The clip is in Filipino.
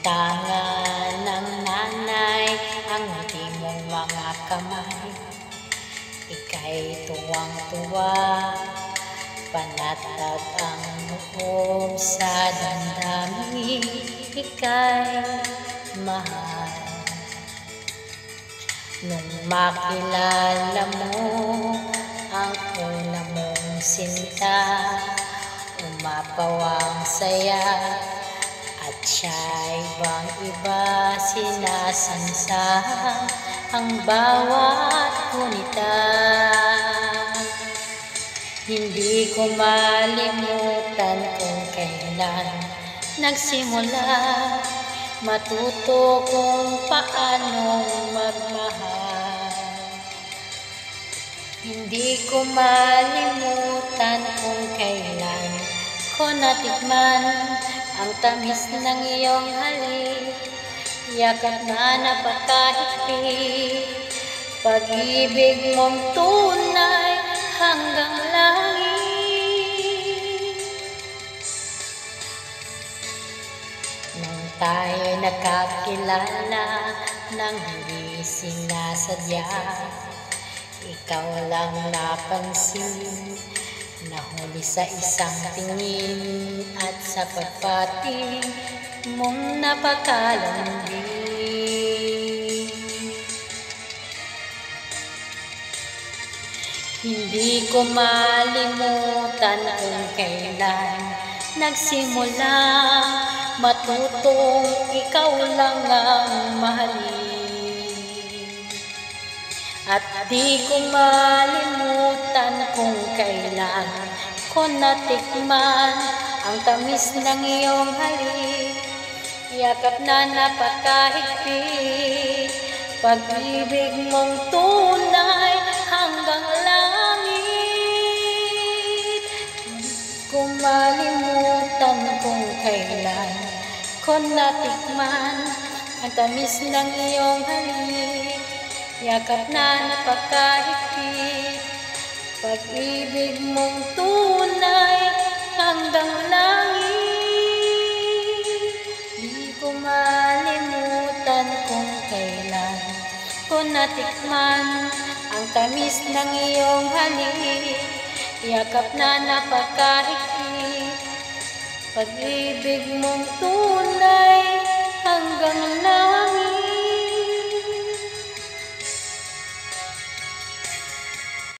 Tanga ng nanay ang ngiti mong mga kamay. Ika'y tuwang-tuwa, panatag ang loob sa damdamin. Ika'y mahal. Nung makilala mo ang una mong sinta, umapaw ang saya at siya'y ibang-iba. Sinasansa ang bawat gunita. Hindi ko malimutan kung kailan nagsimula matuto kung paano magmahal. Hindi ko malimutan kung kailan ko natikman ang tamis ng iyong halik. Yakap na napakahigpit, pag-ibig mong tunay hanggang langit. Nung tayo'y nakakilala nang hindi sinasadya, ikaw lang napansin, nahuli sa isang tingin at sa pagpating mong napakalambing. Hindi ko malimutan kung kailan nagsimula matutong ikaw lang ang mahalin. At di ko malimutan kung kailan ko natikman ang tamis ng iyong halik. Yakap na napakahigpit, pag-ibig mong tunay hanggang langit. Di ko malimutan kung kailan ko natikman ang tamis ng iyong halik. Yakap na napakahigpit, pag-ibig mong tunay hanggang langit. Di ko malimutan kung kailan ko natikman ang tamis ng iyong halik. Yakap na napakahigpit, pag-ibig mong tunay hanggang langit.